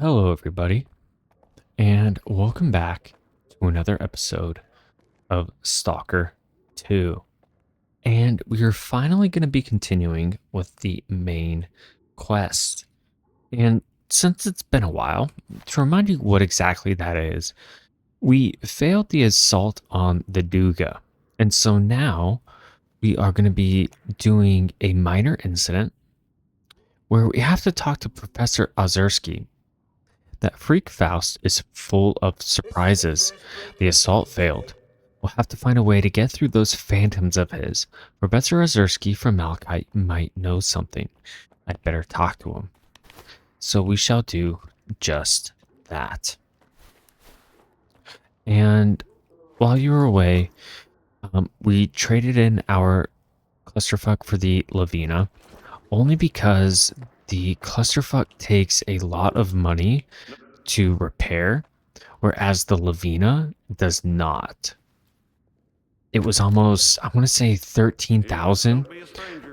Hello, everybody, and welcome back to another episode of Stalker 2. And we are finally going to be continuing with the main quest. And since it's been a while, to remind you what exactly that is, we failed the assault on the Duga. And so now we are going to be doing a minor incident where we have to talk to Professor Ozerski. That freak Faust is full of surprises. The assault failed. We'll have to find a way to get through those phantoms of his. Professor Ozerski from Malachite might know something. I'd better talk to him. So we shall do just that. And while you were away, we traded in our clusterfuck for the Lavina, only because the clusterfuck takes a lot of money to repair, whereas the Lavina does not. It was almost, I want to say 13,000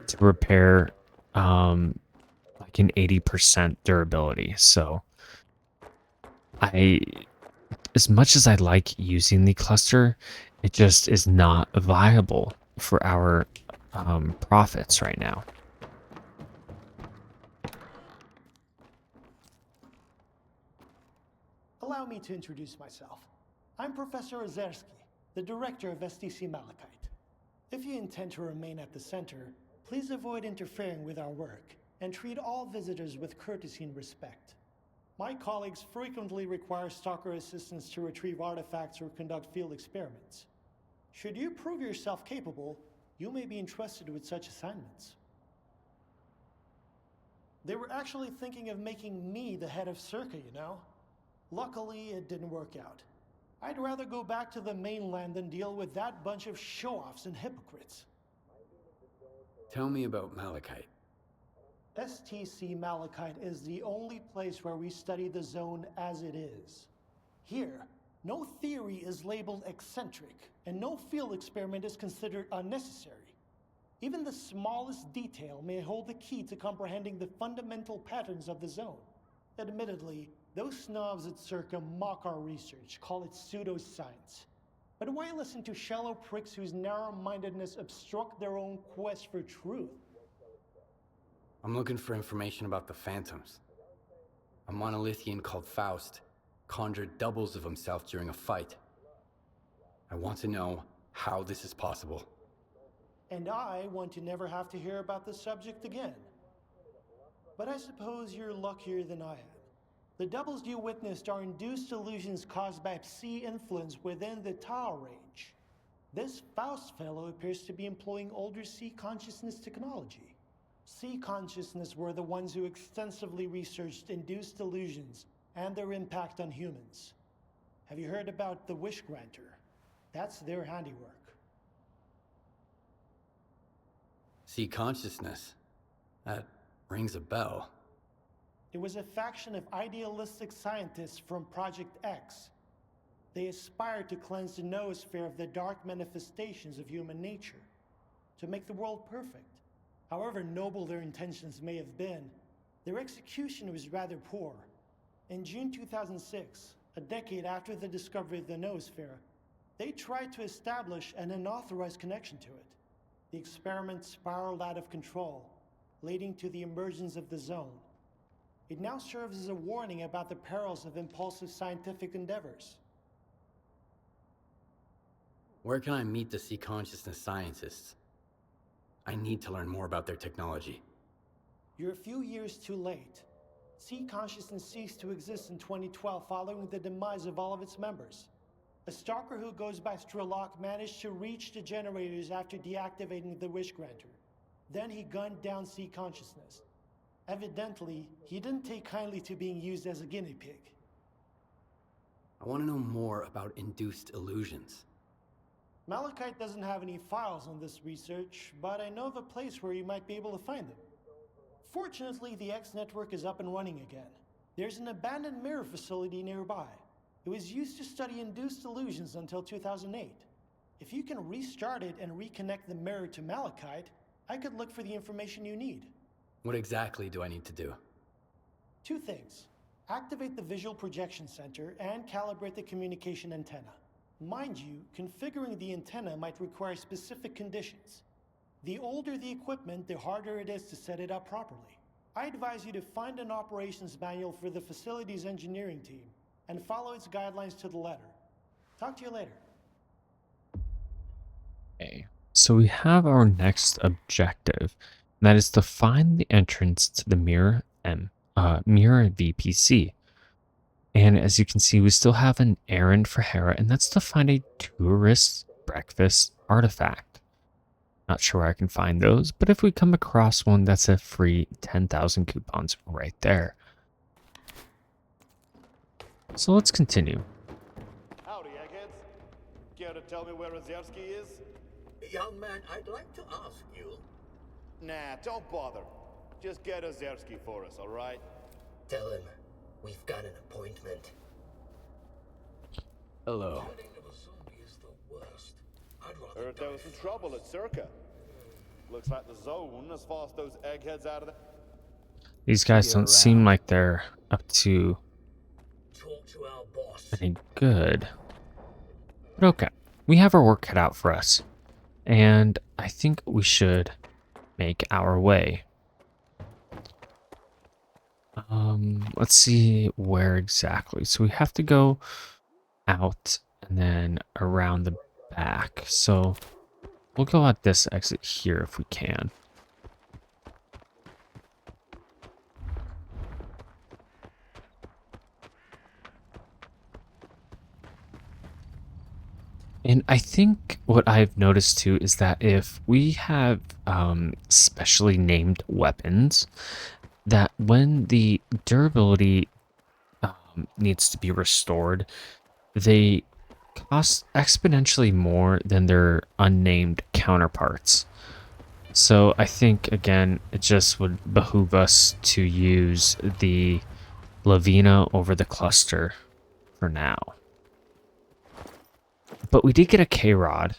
to repair like an 80% durability. So I as much as I like using the cluster, it just is not viable for our profits right now. Allow me to introduce myself. I'm Professor Ozerski, the director of S.T.A.L.K.E.R. If you intend to remain at the center, please avoid interfering with our work and treat all visitors with courtesy and respect. My colleagues frequently require stalker assistance to retrieve artifacts or conduct field experiments. Should you prove yourself capable, you may be entrusted with such assignments. They were actually thinking of making me the head of S.T.A.L.K.E.R, you know? Luckily, it didn't work out. I'd rather go back to the mainland than deal with that bunch of show-offs and hypocrites. Tell me about Malachite. STC Malachite is the only place where we study the zone as it is. Here, no theory is labeled eccentric, and no field experiment is considered unnecessary. Even the smallest detail may hold the key to comprehending the fundamental patterns of the zone. Admittedly, those snobs at S.T.A.L.K.E.R mock our research, call it pseudoscience. But why listen to shallow pricks whose narrow-mindedness obstruct their own quest for truth? I'm looking for information about the Phantoms. A monolithian called Faust conjured doubles of himself during a fight. I want to know how this is possible. And I want to never have to hear about the subject again. But I suppose you're luckier than I am. The doubles you witnessed are induced illusions caused by psi influence within the Tau range. This Faust fellow appears to be employing older psi consciousness technology. Psi consciousness were the ones who extensively researched induced illusions and their impact on humans. Have you heard about the Wish Granter? That's their handiwork. See consciousness. That rings a bell. It was a faction of idealistic scientists from Project X. They aspired to cleanse the noosphere of the dark manifestations of human nature, to make the world perfect. However noble their intentions may have been, their execution was rather poor. In June 2006, a decade after the discovery of the noosphere, they tried to establish an unauthorized connection to it. The experiment spiraled out of control, leading to the emergence of the zone. It now serves as a warning about the perils of impulsive scientific endeavors. Where can I meet the Sea Consciousness scientists? I need to learn more about their technology. You're a few years too late. Sea Consciousness ceased to exist in 2012 following the demise of all of its members. A stalker who goes by S.T.A.L.K.E.R managed to reach the generators after deactivating the Wish Granter. Then he gunned down Sea Consciousness. Evidently, he didn't take kindly to being used as a guinea pig. I want to know more about induced illusions. Malachite doesn't have any files on this research, but I know of a place where you might be able to find them. Fortunately, the X network is up and running again. There's an abandoned mirror facility nearby. It was used to study induced illusions until 2008. If you can restart it and reconnect the mirror to Malachite, I could look for the information you need. What exactly do I need to do? Two things. Activate the visual projection center and calibrate the communication antenna. Mind you, configuring the antenna might require specific conditions. The older the equipment, the harder it is to set it up properly. I advise you to find an operations manual for the facility's engineering team and follow its guidelines to the letter. Talk to you later. Okay, so we have our next objective, and that is to find the entrance to the Mirror VPC. And as you can see, we still have an errand for Hera, and that's to find a tourist breakfast artifact. Not sure where I can find those, but if we come across one, that's a free 10,000 coupons right there. So let's continue. Howdy, eggheads. Care to tell me where S.T.A.L.K.E.R is? Young man, I'd like to ask you. Nah, don't bother. Just get S.T.A.L.K.E.R for us, alright? Tell him we've got an appointment. Hello. Turning of a zombie is the worst. I'd rather Heard there was some trouble at S.T.A.L.K.E.R. Looks like the zone has forced those eggheads out of there. These guys don't seem like they're up to talk to our boss. any good. But okay, we have our work cut out for us. And I think we should make our way. Let's see where exactly. So we have to go out and then around the back. So we'll go out this exit here if we can. And I think what I've noticed too is that if we have specially named weapons, that when the durability needs to be restored, they cost exponentially more than their unnamed counterparts. So I think, again, it just would behoove us to use the Lavina over the cluster for now. But we did get a K-Rod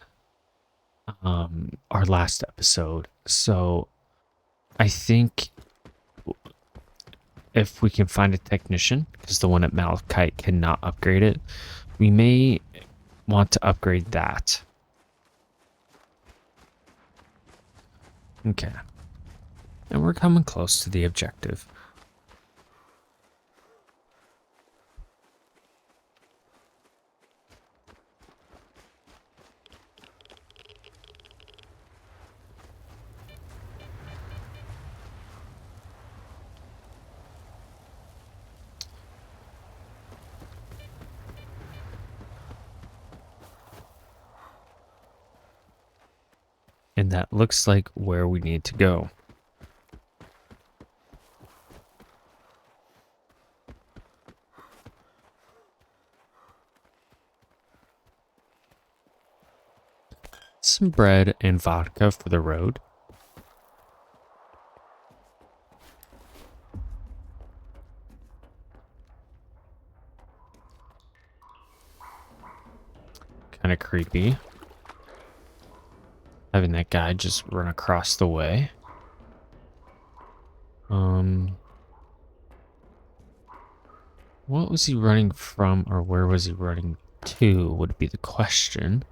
our last episode, so I think if we can find a technician, because the one at Malachite cannot upgrade it, we may want to upgrade that. Okay. And we're coming close to the objective. And that looks like where we need to go. Some bread and vodka for the road. Kind of creepy. Having that guy just run across the way. What was he running from, or where was he running to, would be the question.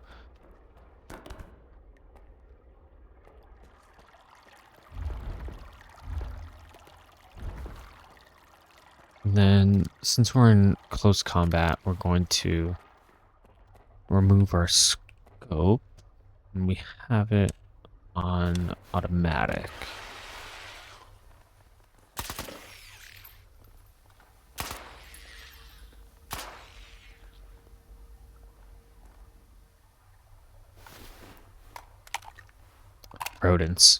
And then, since we're in close combat, we're going to remove our scope. And we have it on automatic. Rodents.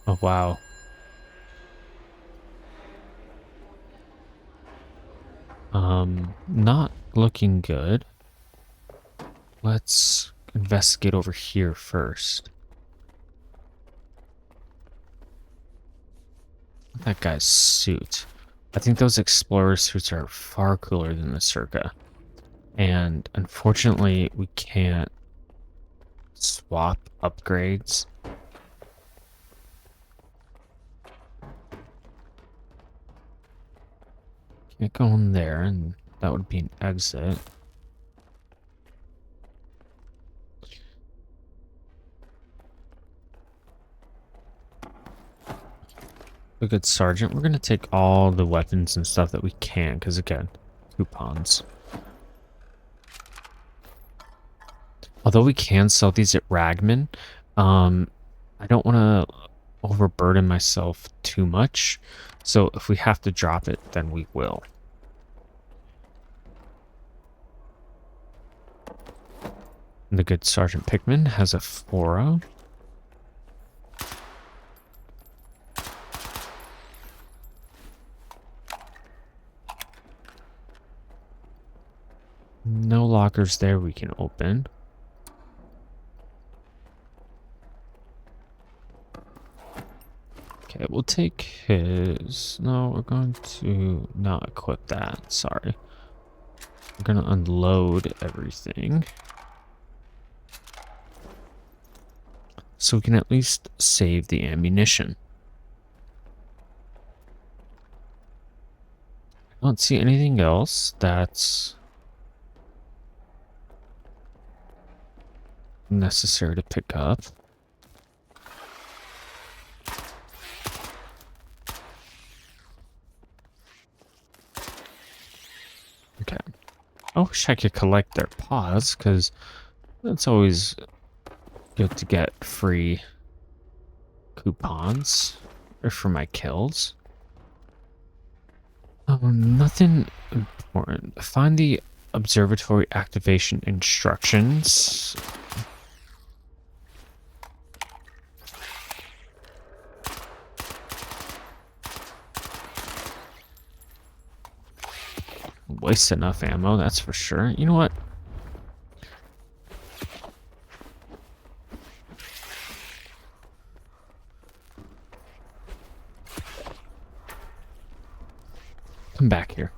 Oh, wow. Not looking good. Let's investigate over here first. That guy's suit. I think those explorer suits are far cooler than the Circa. And unfortunately, we can't swap upgrades. Can't go in there, and that would be an exit. A good sergeant. We're gonna take all the weapons and stuff that we can, because again, coupons. Although we can sell these at Ragman, I don't want to overburden myself too much. So if we have to drop it, then we will. And the good Sergeant Pickman has a 4-0. No lockers there we can open. Okay, we'll take his... No, we're going to not equip that. Sorry. We're going to unload everything. So we can at least save the ammunition. I don't see anything else that's necessary to pick up. Okay. I wish I could collect their paws, because that's always good to get free coupons or for my kills. Oh, nothing important. Find the observatory activation instructions. Waste enough ammo, that's for sure. You know what? Come back here.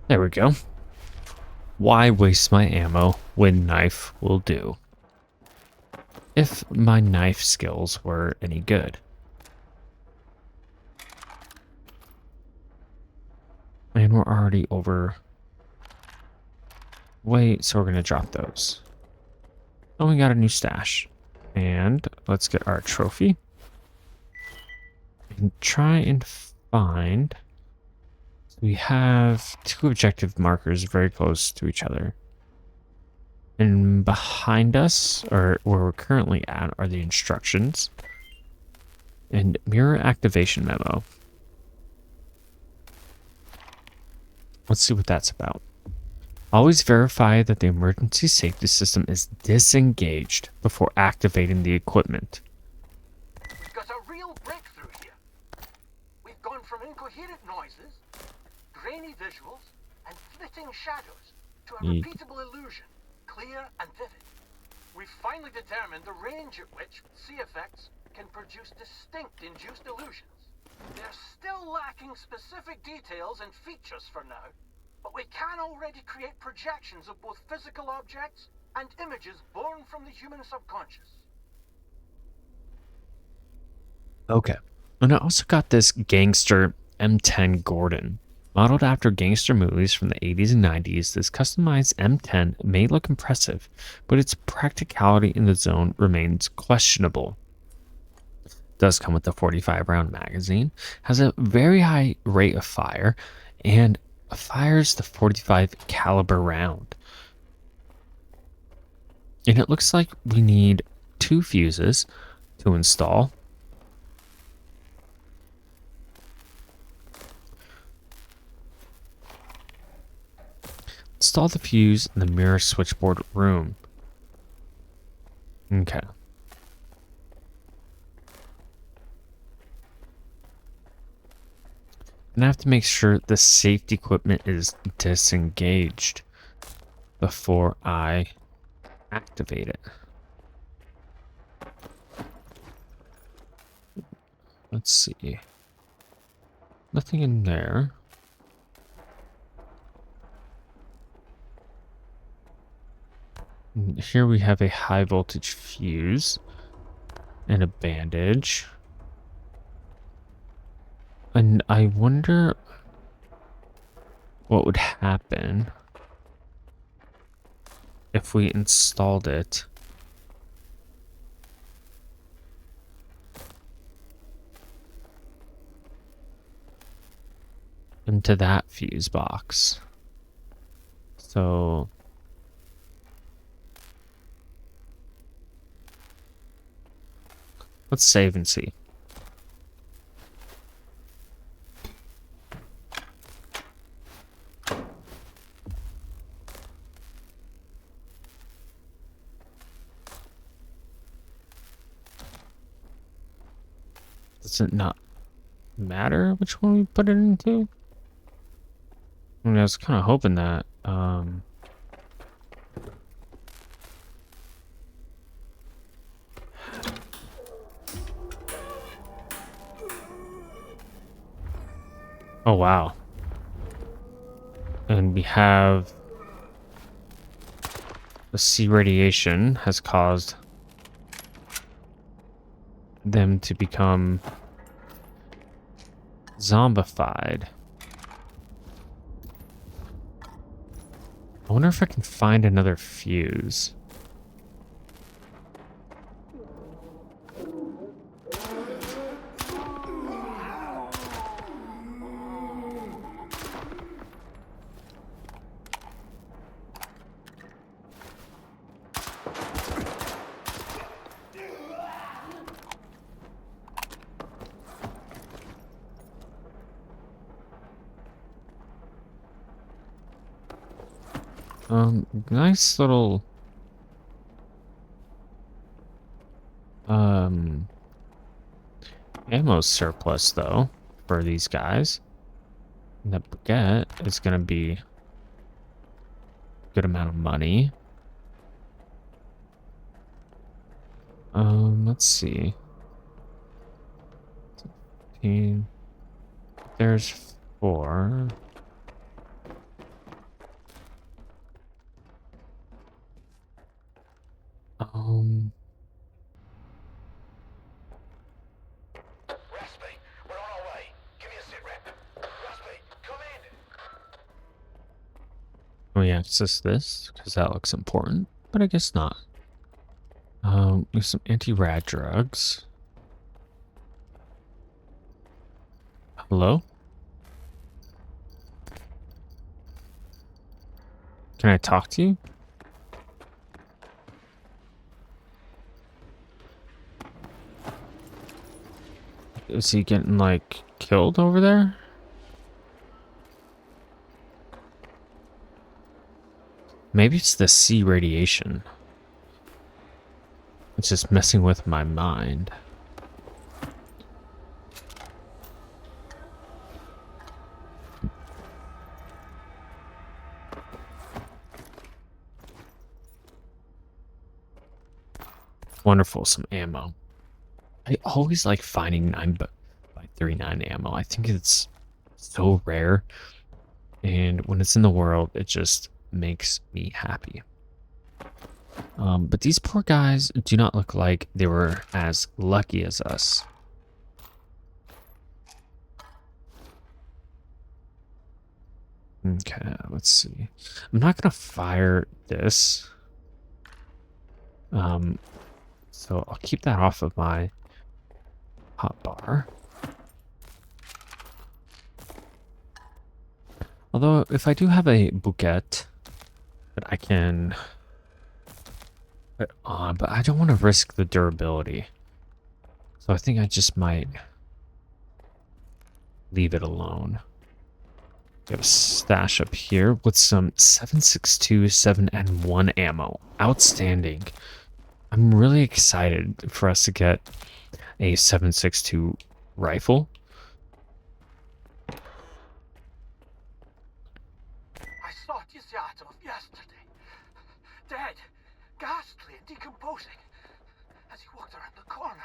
There we go. Why waste my ammo when knife will do? If my knife skills were any good. And we're already over. Wait, so we're going to drop those. Oh, we got a new stash. And let's get our trophy. And try and find... We have 2 objective markers very close to each other. And behind us, or where we're currently at, are the instructions. And mirror activation memo. Let's see what that's about. Always verify that the emergency safety system is disengaged before activating the equipment. We've got a real breakthrough here. We've gone from incoherent noises, grainy visuals, and flitting shadows to a repeatable illusion, clear and vivid. We've finally determined the range at which C-effects can produce distinct induced illusions. They're still lacking specific details and features for now, but we can already create projections of both physical objects and images born from the human subconscious. Okay. And I also got this gangster M10 Gordon. Modeled after gangster movies from the 80s and 90s, this customized M10 may look impressive, but its practicality in the zone remains questionable. It does come with a 45-round magazine, has a very high rate of fire, and fires the 45 caliber round. And it looks like we need 2 fuses to install. Install the fuse in the mirror switchboard room. Okay. And I have to make sure the safety equipment is disengaged before I activate it. Let's see. Nothing in there. And here we have a high voltage fuse and a bandage. And I wonder what would happen if we installed it into that fuse box. So let's save and see. Does it not matter which one we put it into? I mean, I was kind of hoping that. Oh, wow. And we have the C radiation has caused them to become zombified. I wonder if I can find another fuse. Nice little ammo surplus though for these guys. And the baguette is gonna be a good amount of money. Let's see. 15. There's 4. Raspy, we're on our way. Give me a sit rep. Raspy, come in. Can we access this? Because that looks important, but I guess not. We have some anti-rad drugs. Hello? Can I talk to you? Is he getting, like, killed over there? Maybe it's the C radiation. It's just messing with my mind. Wonderful, some ammo. I always like finding 9x39 ammo. I think it's so rare. And when it's in the world, it just makes me happy. But these poor guys do not look like they were as lucky as us. Okay, let's see. I'm not gonna fire this. So I'll keep that off of my hotbar. Although, if I do have a bouquet that I can put on, but I don't want to risk the durability. So I think I just might leave it alone. We have a stash up here with some 7.62, 7 and 1 ammo. Outstanding. I'm really excited for us to get a 7.62 rifle. I saw Tiziato yesterday. Dead, ghastly and decomposing. As he walked around the corner,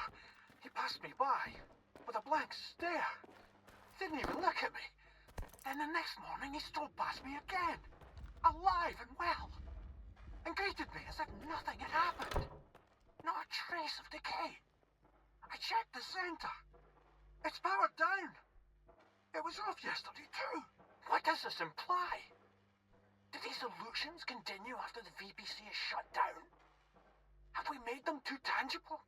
he passed me by with a blank stare. didn't even look at me. Then the next morning he strolled past me again, alive and well, and greeted me as if nothing had happened. Not a trace of decay. I checked the center. It's powered down. It was off yesterday too. What does this imply? Do these illusions continue after the VPC is shut down? Have we made them too tangible?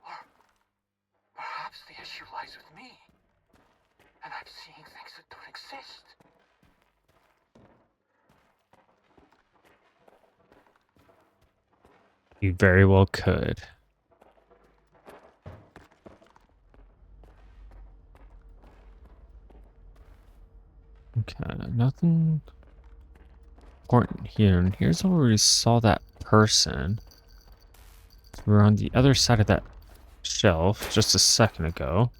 Or perhaps the issue lies with me, and I'm seeing things that don't exist. You very well could. Okay, nothing important here. And here's where we saw that person. So we're on the other side of that shelf just a second ago.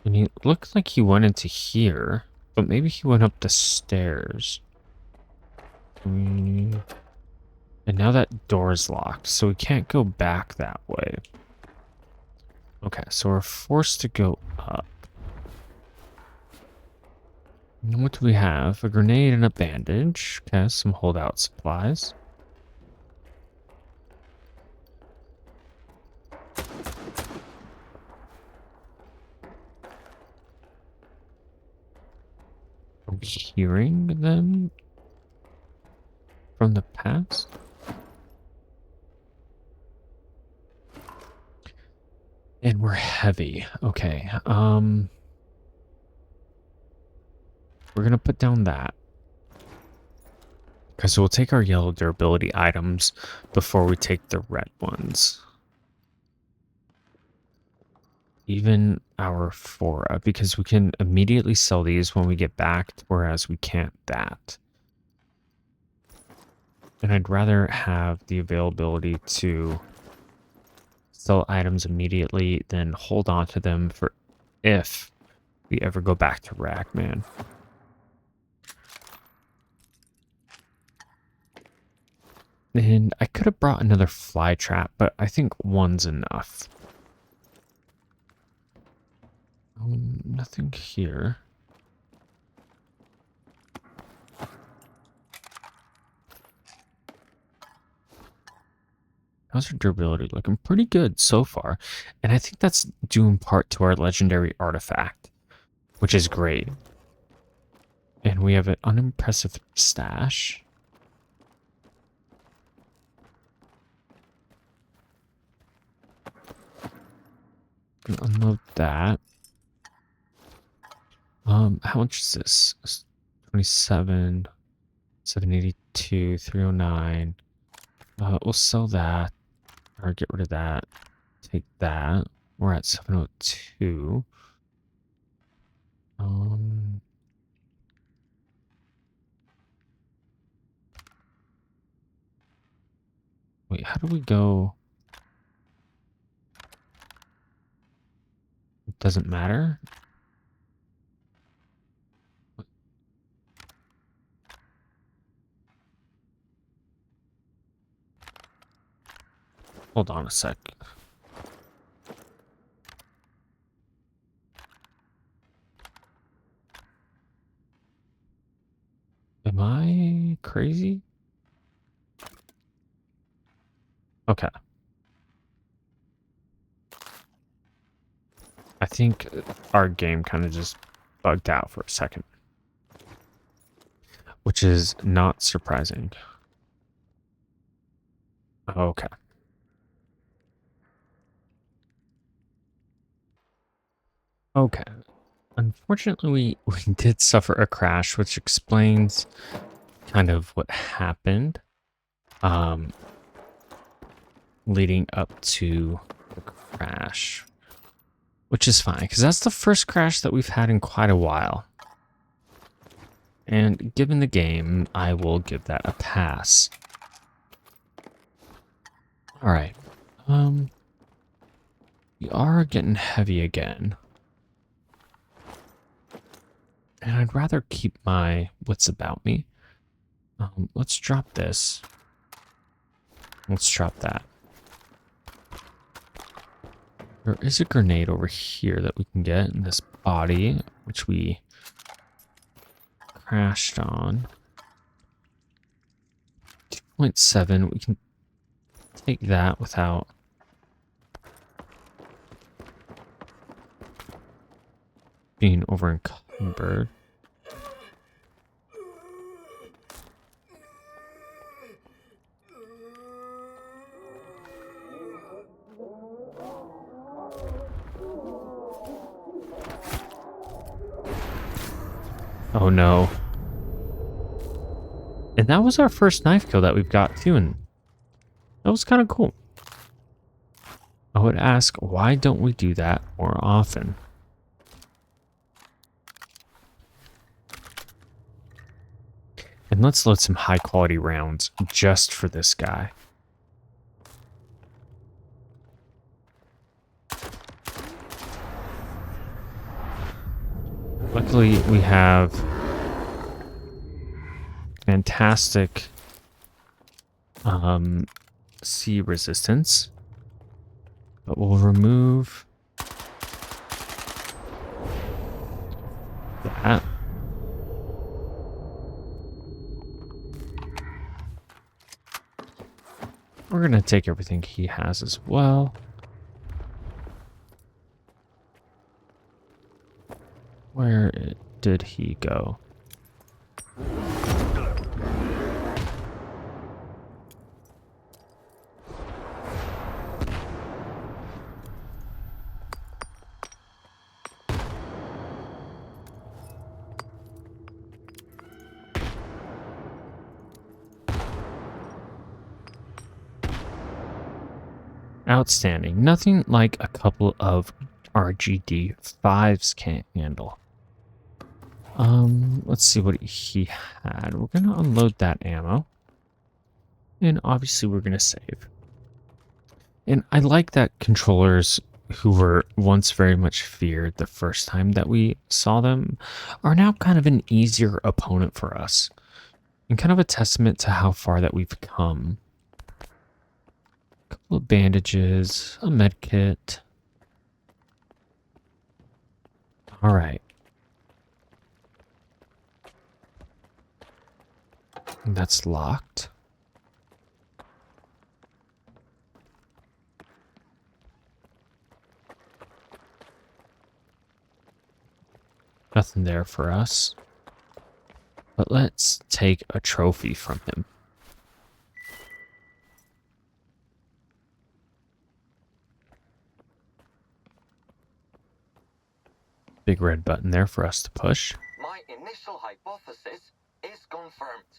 And he looked like he went into here, but maybe he went up the stairs. And now that door's locked, so we can't go back that way. Okay, so we're forced to go up. And what do we have? A grenade and a bandage. Okay, some holdout supplies. Are we hearing them from the past? And we're heavy. Okay. We're gonna put down that. Okay, so we'll take our yellow durability items before we take the red ones. Even our Fora, because we can immediately sell these when we get back, whereas we can't that. And I'd rather have the availability to sell items immediately than hold on to them for if we ever go back to Ragman. And I could have brought another fly trap, but I think one's enough. Nothing here. How's our durability looking? Pretty good so far. And I think that's due in part to our legendary artifact, which is great. And we have an unimpressive stash. Gonna unload that. How much is this? 27, 782, 309. We'll sell that. Or get rid of that. Take that. We're at 702. Wait, how do we go? It doesn't matter. Hold on a sec. Am I crazy? Okay. I think our game kind of just bugged out for a second, which is not surprising. Okay. Okay. Unfortunately, we did suffer a crash, which explains kind of what happened leading up to the crash, which is fine because that's the first crash that we've had in quite a while. And given the game, I will give that a pass. All right. We are getting heavy again. And I'd rather keep my wits about me. Let's drop this. Let's drop that. There is a grenade over here that we can get in this body, which we crashed on. 2.7, we can take that without being over encumbered. Oh no. And that was our first knife kill that we've got too, and that was kind of cool. I would ask, why don't we do that more often? And let's load some high quality rounds just for this guy. Luckily, we have fantastic sea resistance. But we'll remove that. We're going to take everything he has as well. Where did he go? Outstanding. Nothing like a couple of RGD 5s can't handle. Let's see what he had. We're going to unload that ammo. And obviously we're going to save. And I like that controllers who were once very much feared the first time that we saw them are now kind of an easier opponent for us. And kind of a testament to how far that we've come. A couple of bandages, a med kit. All right. And that's locked. Nothing there for us. But let's take a trophy from him. Big red button there for us to push. My initial hypothesis is confirmed.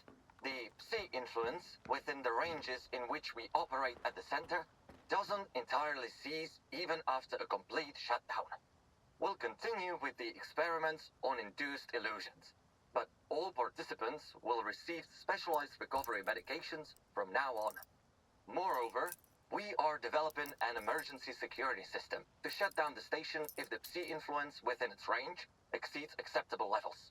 The sea influence within the ranges in which we operate at the center doesn't entirely cease even after a complete shutdown. We'll continue with the experiments on induced illusions, but all participants will receive specialized recovery medications from now on. Moreover, we are developing an emergency security system to shut down the station if the Psi influence within its range exceeds acceptable levels.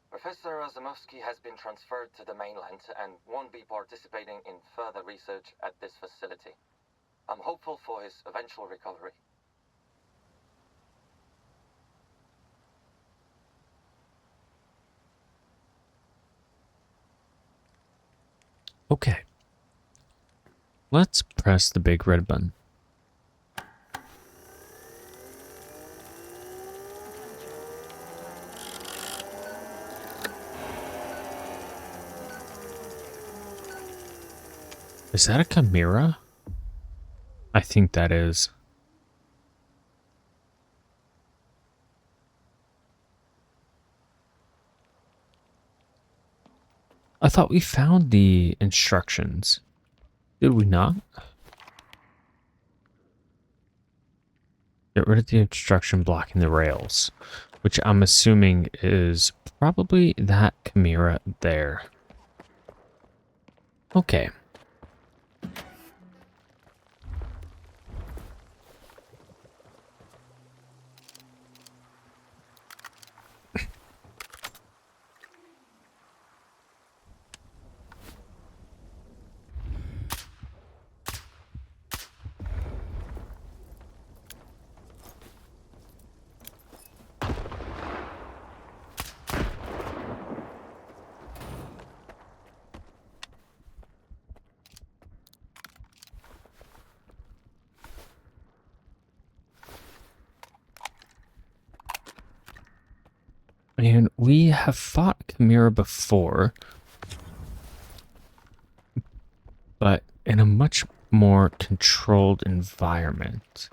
Professor Razumovsky has been transferred to the mainland and won't be participating in further research at this facility. I'm hopeful for his eventual recovery. Okay. Let's press the big red button. Is that a chimera? I think that is. I thought we found the instructions. Did we not? Get rid of the obstruction blocking the rails, which I'm assuming is probably that chimera there. Okay. And we have fought Chimera before, but in a much more controlled environment.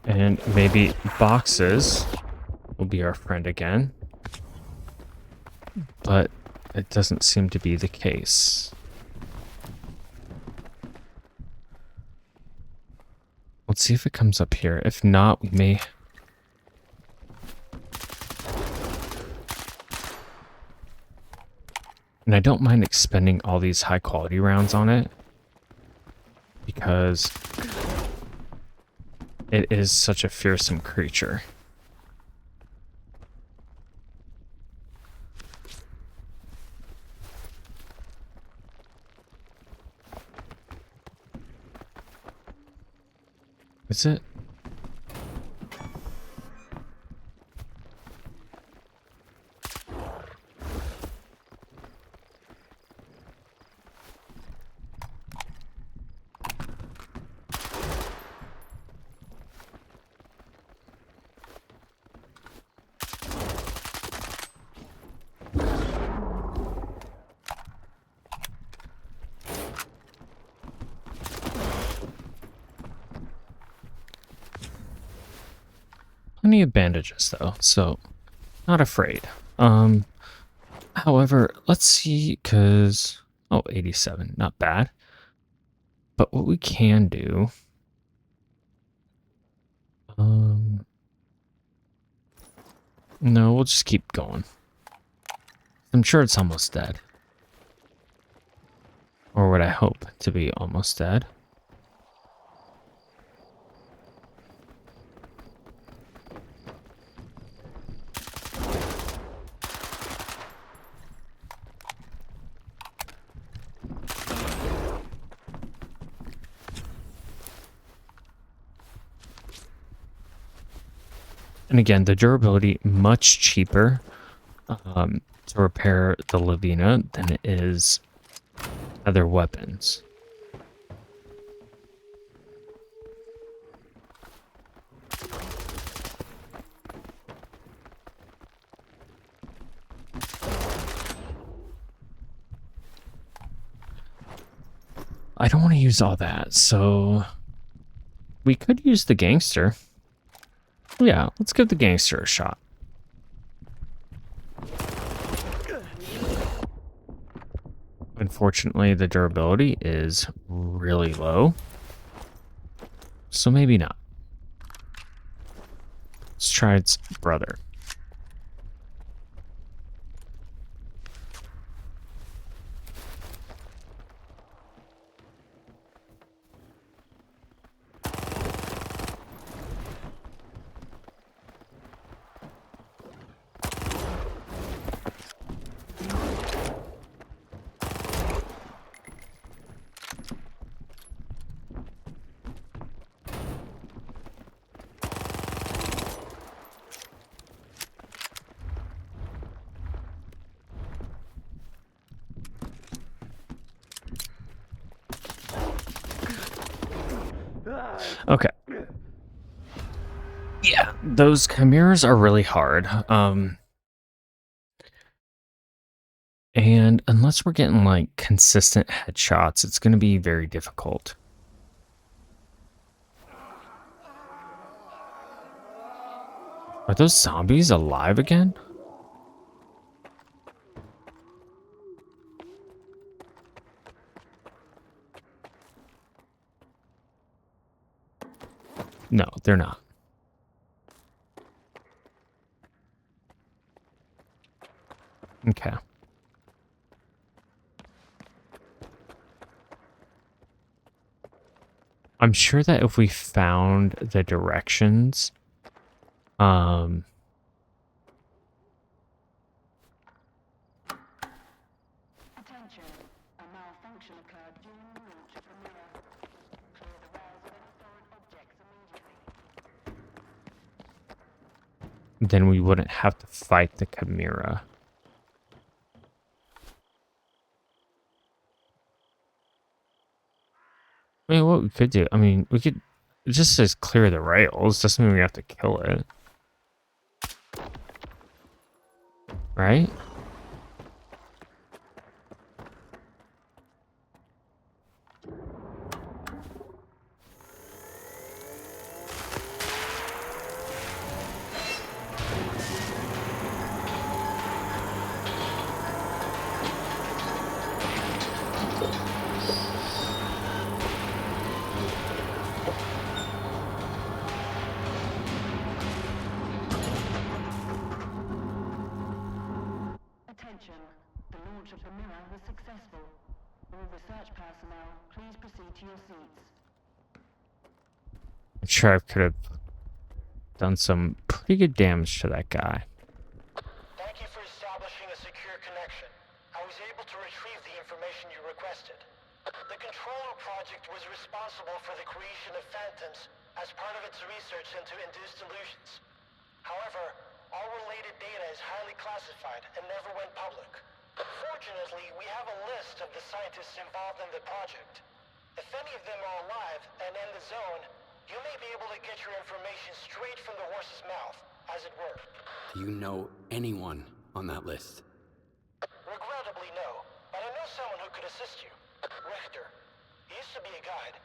And maybe boxes will be our friend again. But it doesn't seem to be the case. Let's see if it comes up here. If not, we may... And I don't mind expending all these high quality rounds on it, because it is such a fearsome creature. Is it? Plenty of bandages though, so not afraid. However, let's see, because... Oh, 87, not bad. But what we can do... No, we'll just keep going. I'm sure it's almost dead. Or what I hope to be almost dead. And again, the durability much cheaper to repair the Lavina than it is other weapons. I don't want to use all that, so we could use the gangster. Yeah, let's give the gangster a shot. Unfortunately, the durability is really low, so maybe not. Let's try its brother. Okay. Yeah, those chimeras are really hard. And unless we're getting like consistent headshots, it's going to be very difficult. Are those zombies alive again? No, they're not. Okay. I'm sure that if we found the directions, Attention. A malfunction occurred during the launch of the mirror. Clear the rails of any foreign objects immediately. then we wouldn't have to fight the chimera. I mean, what we could do, I mean, we could, it just says clear the rails. Doesn't mean we have to kill it. Right? Attention. The launch of the mirror was successful. All research personnel, please proceed to your seats. I'm sure I could have done some pretty good damage to that guy. Thank you for establishing a secure connection. I was able to retrieve the information you requested. The Controller Project was responsible for the creation of phantoms as part of its research into induced illusions. However, all related data is highly classified and never went public. Fortunately, we have a list of the scientists involved in the project. If any of them are alive and in the zone, you may be able to get your information straight from the horse's mouth, as it were. Do you know anyone on that list? Regrettably, no. But I know someone who could assist you. Richter. He used to be a guide,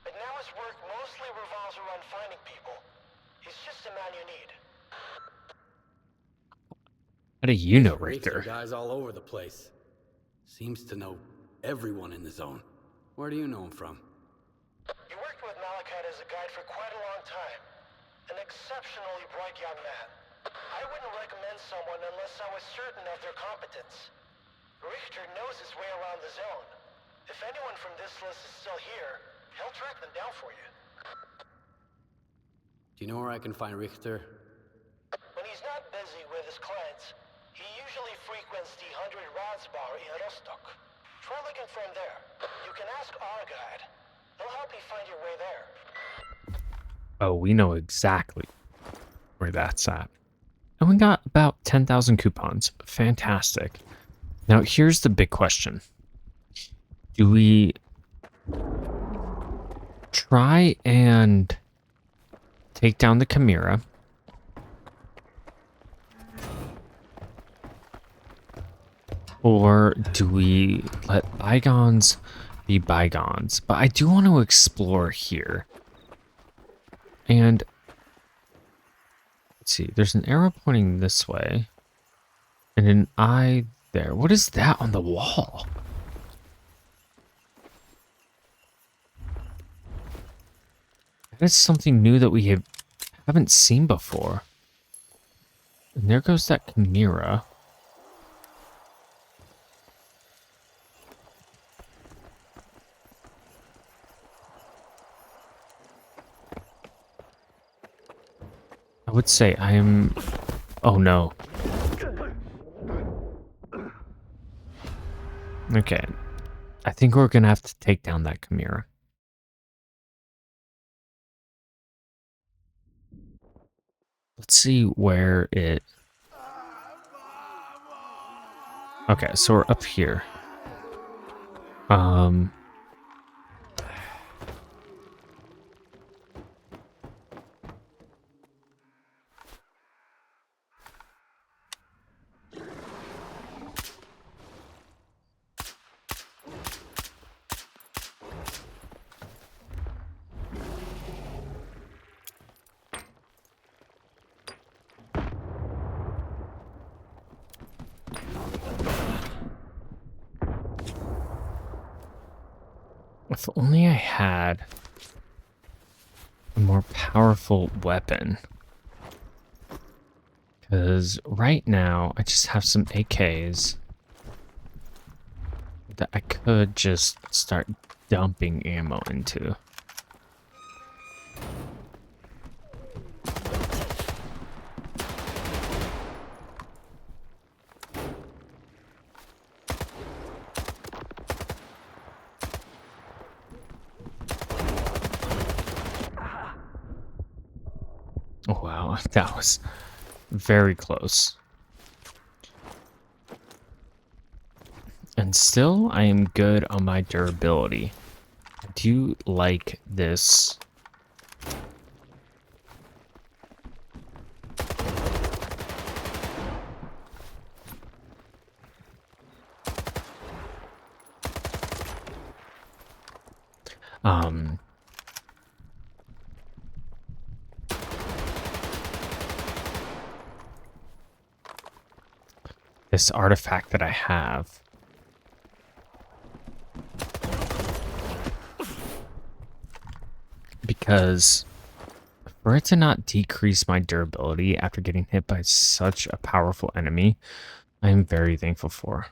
but now his work mostly revolves around finding people. He's just the man you need. How do you know Richter Richter? guy's all over the place. Seems to know everyone in the zone. Where do you know him from? You worked with Malachite as a guide for quite a long time. An exceptionally bright young man. I wouldn't recommend someone unless I was certain of their competence. Richter knows his way around the zone. If anyone from this list is still here, he'll track them down for you. Do you know where I can find Richter? When he's not busy with his clients, he usually frequents the 100 Rods bar in Rostock. Try looking for him there. You can ask our guide. He'll help you find your way there. Oh, we know exactly where that's at. And we got about 10,000 coupons. Fantastic. Now, here's the big question. Do we try and take down the Chimera? Or do we let bygones be bygones? But I do want to explore here. And let's see, there's an arrow pointing this way. And an eye there. What is that on the wall? That is something new that we haven't seen before. And there goes that Chimera. I would say I am... Oh no. Okay. I think we're gonna have to take down that Chimera. Let's see where it... Okay, so we're up here. If only I had a more powerful weapon. Because right now, I just have some AKs that I could just start dumping ammo into. Oh, wow, that was very close. And still, I am good on my durability. I do like this. Um, this artifact that I have. Because for it to not decrease my durability after getting hit by such a powerful enemy, I am very thankful for.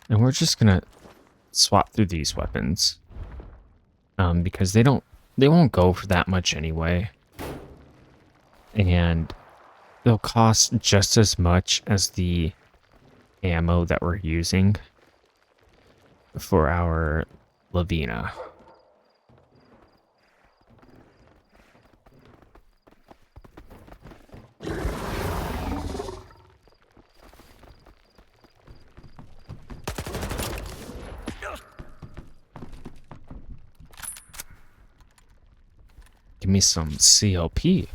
And we're just gonna swap through these weapons. Because they won't go for that much anyway. And they'll cost just as much as the ammo that we're using for our Lavina. Give me some CLP.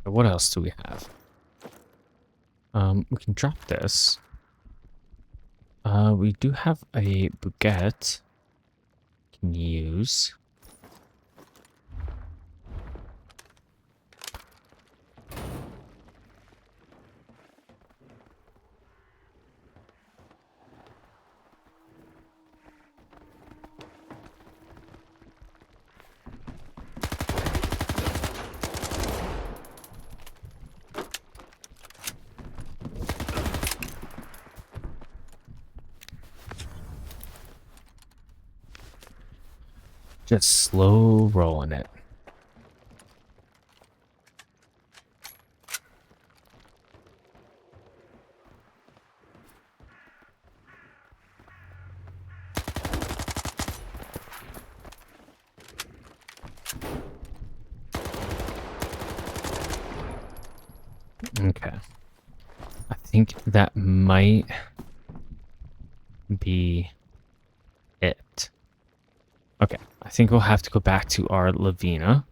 What else do we have? We can drop this. We do have a baguette. Can use. Just slow rolling it. Okay. I think that might be it. Okay. I think we'll have to go back to our Lavina.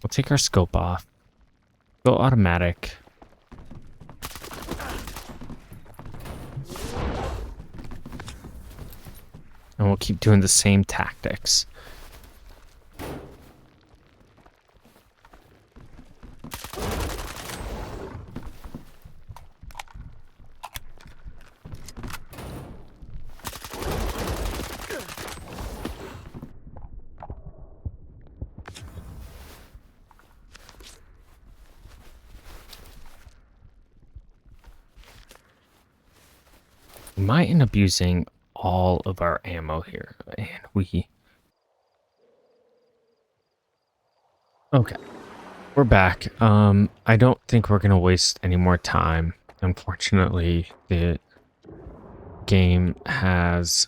We'll take our scope off. Go automatic. And we'll keep doing the same tactics. We might end up using all of our ammo here. And we... Okay. We're back. I don't think we're going to waste any more time. Unfortunately, the game has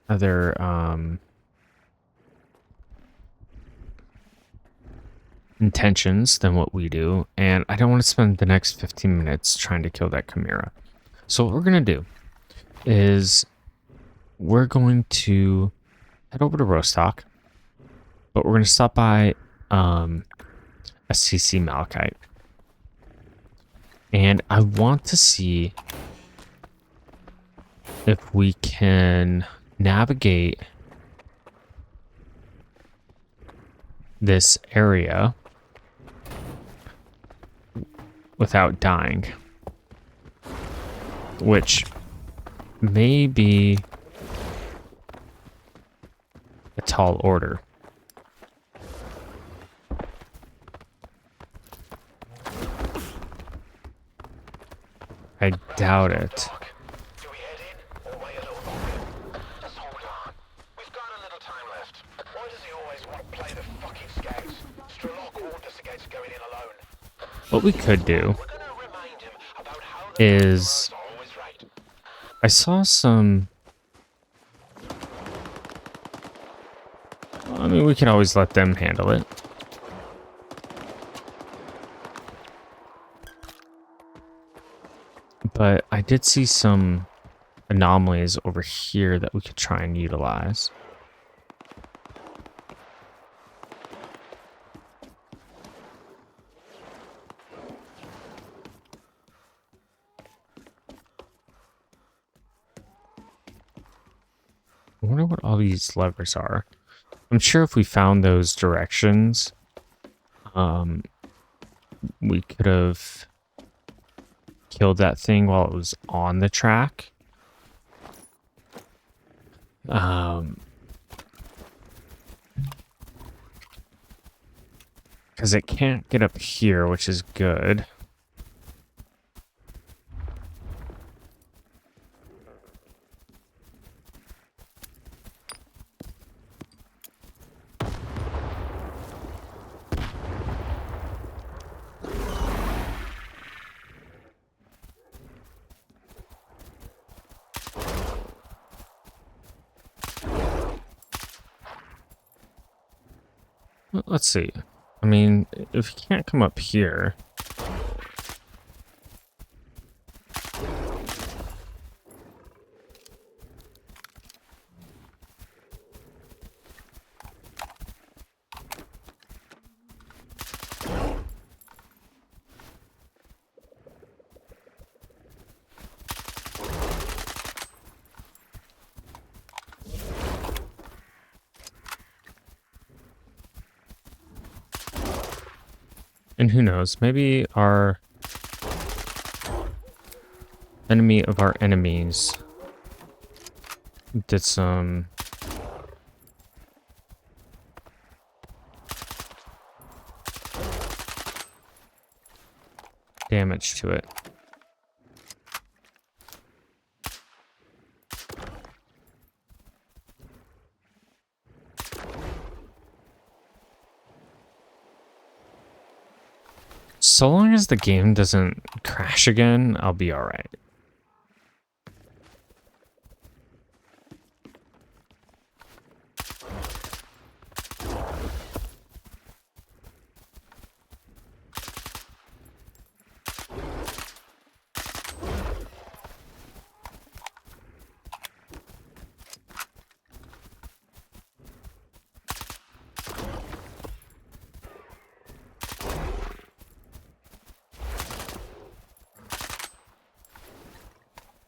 other intentions than what we do, and I don't want to spend the next 15 minutes trying to kill that Chimera. So what we're going to do is we're going to head over to Rostock, but we're going to stop by a S.T.A.L.K.E.R. And I want to see if we can navigate this area without dying, which may be a tall order. I doubt it. Do we head in or wait a little longer? Just hold on. We've got a little time left. Why does he always want to play the fucking scouts? S.T.A.L.K.E.R warned us against going in alone. What we could do We're gonna remind him about how the is always right. I saw some. I mean, we can always let them handle it. But I did see some anomalies over here that we could try and utilize. I wonder what all these levers are. I'm sure if we found those directions, we could have killed that thing while it was on the track. Because it can't get up here, which is good. Let's see. I mean, if you can't come up here... And who knows, maybe our enemy of our enemies did some damage to it. So long as the game doesn't crash again, I'll be all right.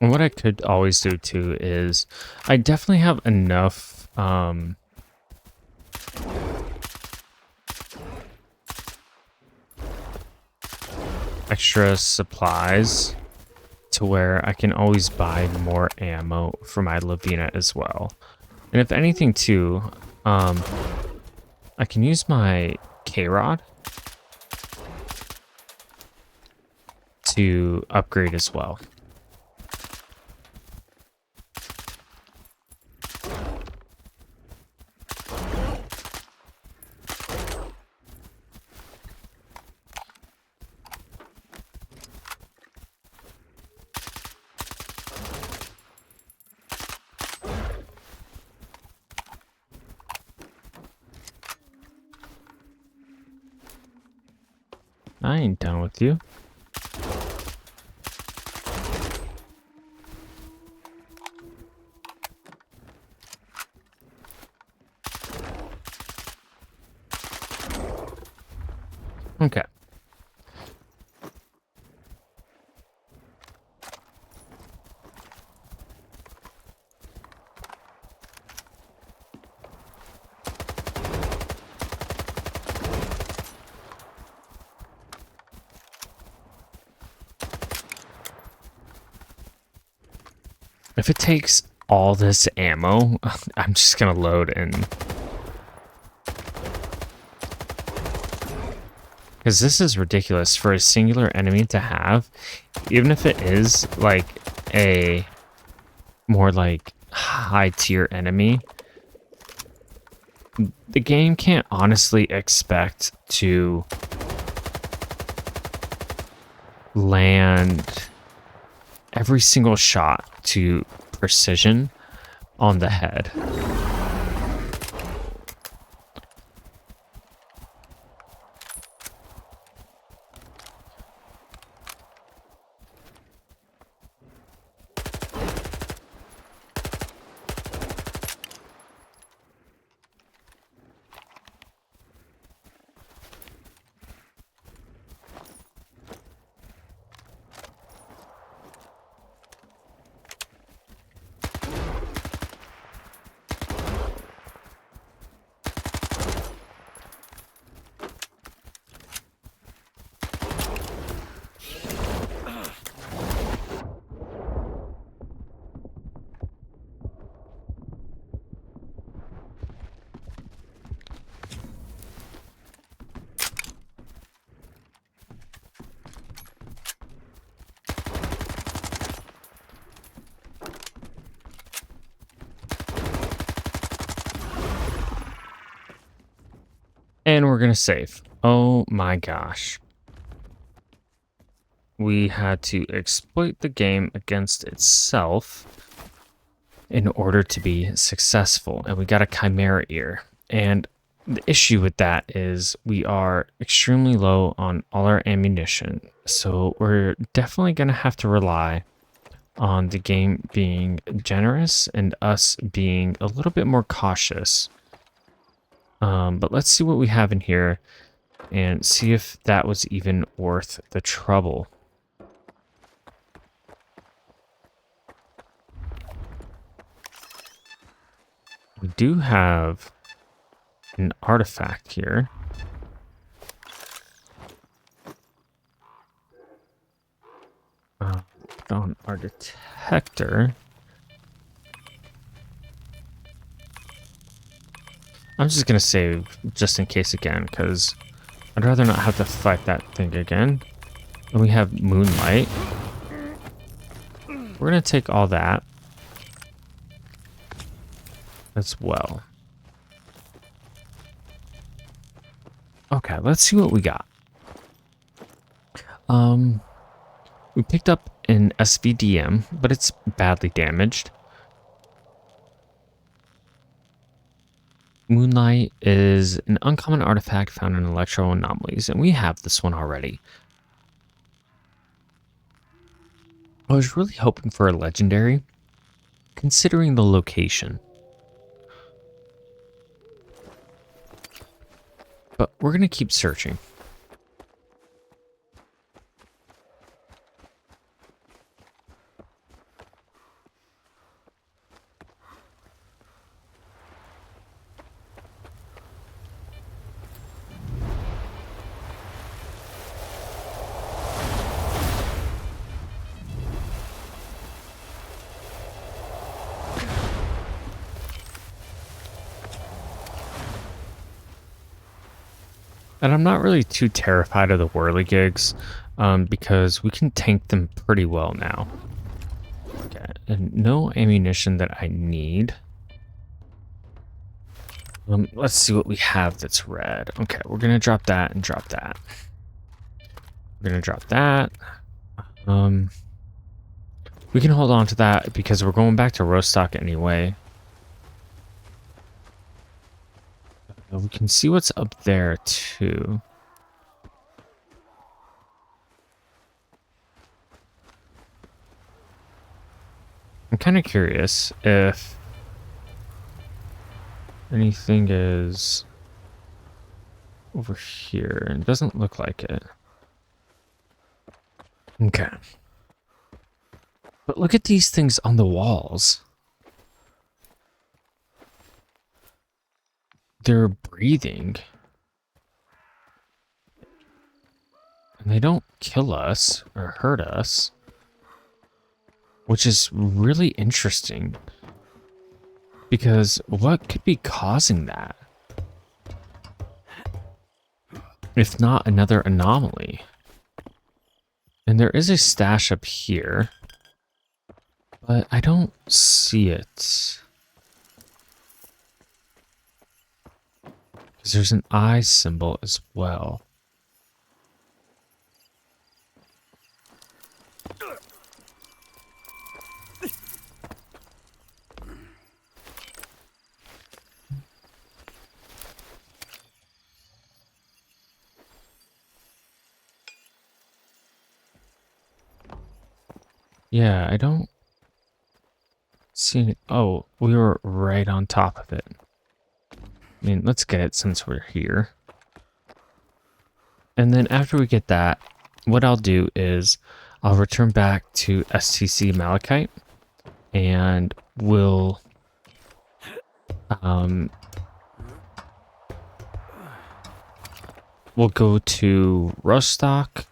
And what I could always do too is I definitely have enough extra supplies to where I can always buy more ammo for my Lavina as well. And if anything too, I can use my K-Rod to upgrade as well. I ain't done with you. Okay. If it takes all this ammo, I'm just gonna load and... Because this is ridiculous for a singular enemy to have, even if it is like a more like high tier enemy. The game can't honestly expect to land every single shot to precision on the head. And we're gonna save. Oh my gosh. We had to exploit the game against itself in order to be successful. And we got a Chimera ear. And the issue with that is we are extremely low on all our ammunition. So we're definitely going to have to rely on the game being generous and us being a little bit more cautious. But let's see what we have in here and see if that was even worth the trouble. We do have an artifact here. On our detector. I'm just gonna save just in case again, because I'd rather not have to fight that thing again. And we have moonlight. We're gonna take all that as well. Okay, let's see what we got. We picked up an SVDM, but it's badly damaged. Moonlight is an uncommon artifact found in electro anomalies, and we have this one already. I was really hoping for a legendary, considering the location. But we're going to keep searching. And I'm not really too terrified of the whirligigs because we can tank them pretty well now. Okay, and no ammunition that I need. Let's see what we have that's red. Okay, we're gonna drop that and drop that. We're gonna drop that. We can hold on to that because we're going back to Rostock anyway. We can see what's up there too. I'm kind of curious if anything is over here. It doesn't look like it. Okay. But look at these things on the walls. They're breathing. And they don't kill us or hurt us. which is really interesting because what could be causing that? If not another anomaly. And there is a stash up here, but I don't see it. Because there's an eye symbol as well. Yeah, I don't see any. Oh, we were right on top of it. I mean, let's get it since we're here. And then after we get that, what I'll do is I'll return back to STC Malachite and we'll we'll go to Rostock.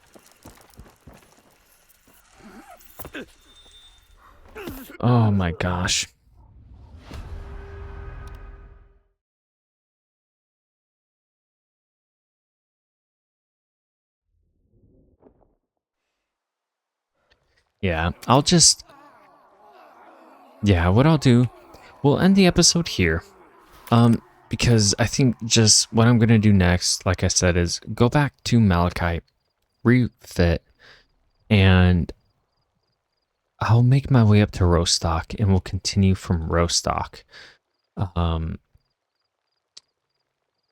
Oh my gosh. Yeah, what I'll do, we'll end the episode here. Because I think just what I'm going to do next, like I said, is go back to Malachite, refit, and I'll make my way up to Rostock and we'll continue from Rostock.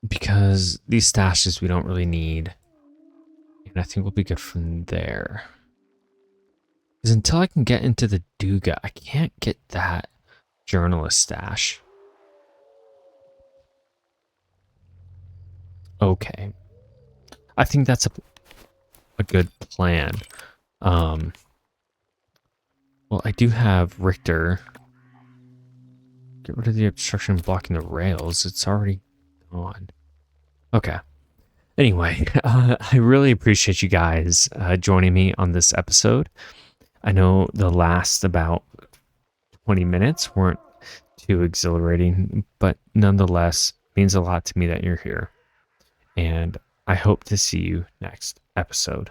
Because these stashes we don't really need. And I think we'll be good from there. Because until I can get into the Duga, I can't get that journalist stash. Okay. I think that's a good plan. Well, I do have Richter. Get rid of the obstruction blocking the rails. It's already on. Okay. Anyway, I really appreciate you guys joining me on this episode. I know the last about 20 minutes weren't too exhilarating, but nonetheless means a lot to me that you're here. And I hope to see you next episode.